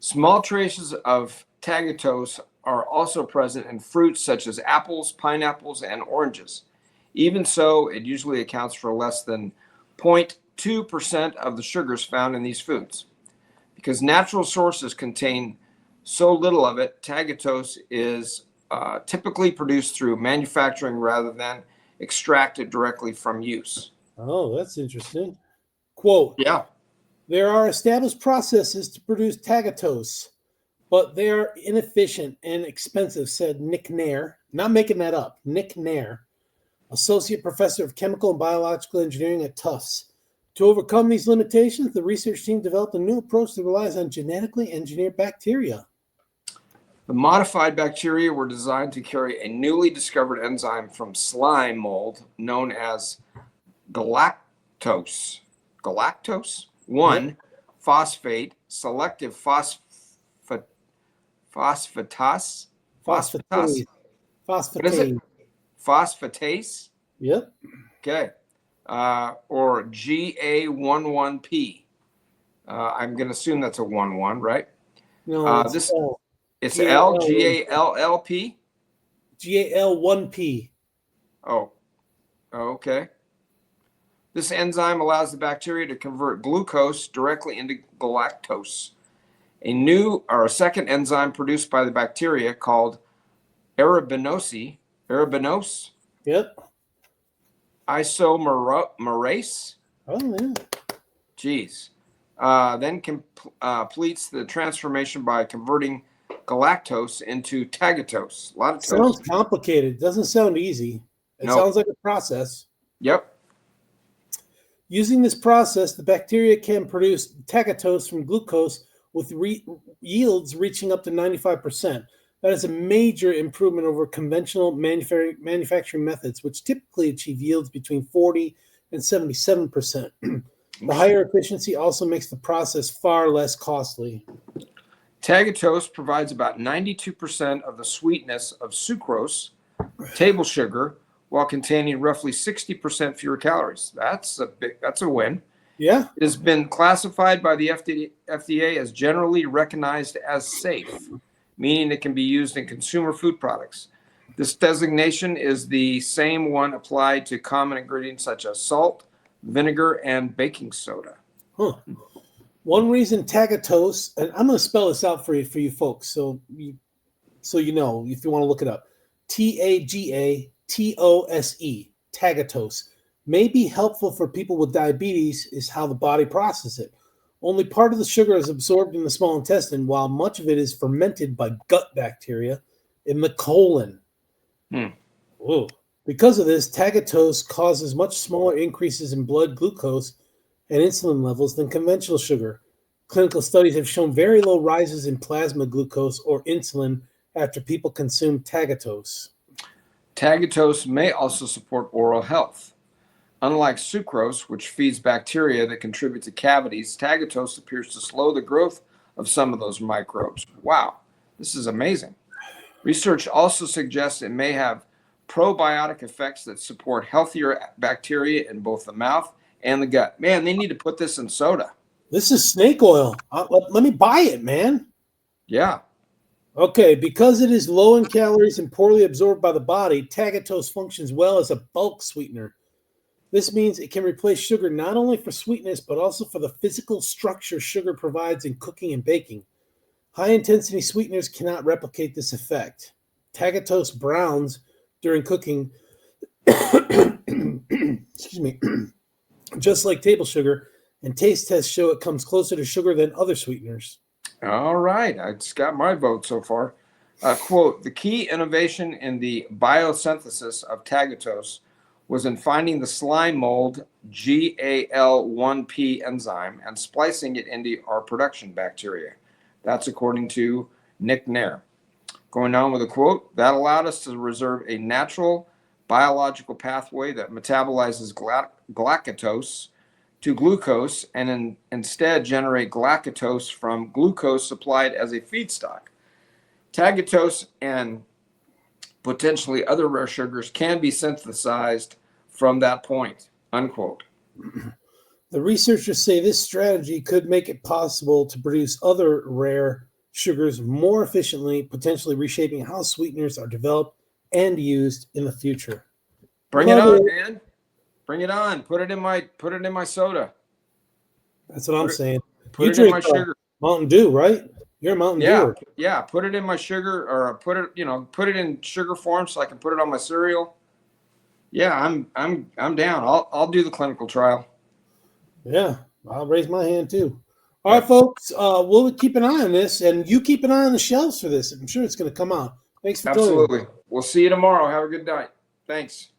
Small traces of tagatose are also present in fruits such as apples, pineapples, and oranges. Even so, it usually accounts for less than 0.2% of the sugars found in these foods. Because natural sources contain so little of it, tagatose is typically produced through manufacturing rather than extracted directly from use. Oh, that's interesting. Quote, Yeah. there are established processes to produce tagatose, but they are inefficient and expensive, said Nick Nair. Not making that up. Nick Nair, associate professor of chemical and biological engineering at Tufts. To overcome these limitations, the research team developed a new approach that relies on genetically engineered bacteria. The modified bacteria were designed to carry a newly discovered enzyme from slime mold known as galactose. Galactose? Yep. 1 phosphate selective phosphatase. Phosphatase? Phosphatase. What is it? Phosphatase. Phosphatase? Yep. Okay. Or GA11P. I'm going to assume that's a 1-1, right? No, it's This L. It's L, GALLP? GAL1P. Oh, okay. This enzyme allows the bacteria to convert glucose directly into galactose. A second enzyme produced by the bacteria called arabinose Yep. isomerase, Oh, yeah. geez, then completes the transformation by converting galactose into tagatose. A lot of Sounds toast. complicated. Doesn't sound easy. It No. sounds like a process. Yep. Using this process, the bacteria can produce tagatose from glucose with yields reaching up to 95%. That is a major improvement over conventional manufacturing methods, which typically achieve yields between 40 and 77%. The higher efficiency also makes the process far less costly. Tagatose provides about 92% of the sweetness of sucrose, table sugar, while containing roughly 60% fewer calories. That's a win. Yeah. It has been classified by the FDA as generally recognized as safe, meaning it can be used in consumer food products. This designation is the same one applied to common ingredients such as salt, vinegar, and baking soda. Huh. One reason tagatose, and I'm going to spell this out for you folks, so you know if you want to look it up. Tagatose, tagatose, may be helpful for people with diabetes is how the body processes it. Only part of the sugar is absorbed in the small intestine, while much of it is fermented by gut bacteria in the colon. Whoa. Because of this, tagatose causes much smaller increases in blood glucose and insulin levels than conventional sugar. Clinical studies have shown very low rises in plasma glucose or insulin after people consume tagatose. Tagatose may also support oral health. Unlike sucrose, which feeds bacteria that contribute to cavities, tagatose appears to slow the growth of some of those microbes. Wow, this is amazing. Research also suggests it may have probiotic effects that support healthier bacteria in both the mouth and the gut. Man, they need to put this in soda. This is snake oil. Let me buy it, man. Yeah. Okay, because it is low in calories and poorly absorbed by the body, tagatose functions well as a bulk sweetener. This means it can replace sugar not only for sweetness, but also for the physical structure sugar provides in cooking and baking. High-intensity sweeteners cannot replicate this effect. Tagatose browns during cooking, excuse me, just like table sugar, and taste tests show it comes closer to sugar than other sweeteners. All right. I just got my vote so far. Quote, the key innovation in the biosynthesis of tagatose was in finding the slime mold GAL1P enzyme and splicing it into our production bacteria. That's according to Nick Nair. Going on with a quote, that allowed us to reserve a natural biological pathway that metabolizes galactose to glucose and instead generate galactose from glucose supplied as a feedstock. Tagatose and potentially other rare sugars can be synthesized from that point, unquote. The researchers say this strategy could make it possible to produce other rare sugars more efficiently, potentially reshaping how sweeteners are developed and used in the future. Bring it Love on, it. man. Bring it on. Put it in my soda. That's what I'm Put it saying. put You it in drink my sugar. Mountain Dew, right? You're a Mountain Yeah, Dewer. yeah. Put it in my sugar, or put it in sugar form so I can put it on my cereal. Yeah, I'm down. I'll do the clinical trial. Yeah, I'll raise my hand too. All right, Yep, folks. We'll keep an eye on this, and you keep an eye on the shelves for this. I'm sure it's going to come out. Thanks for joining. absolutely. We'll see you tomorrow. Have a good night. Thanks.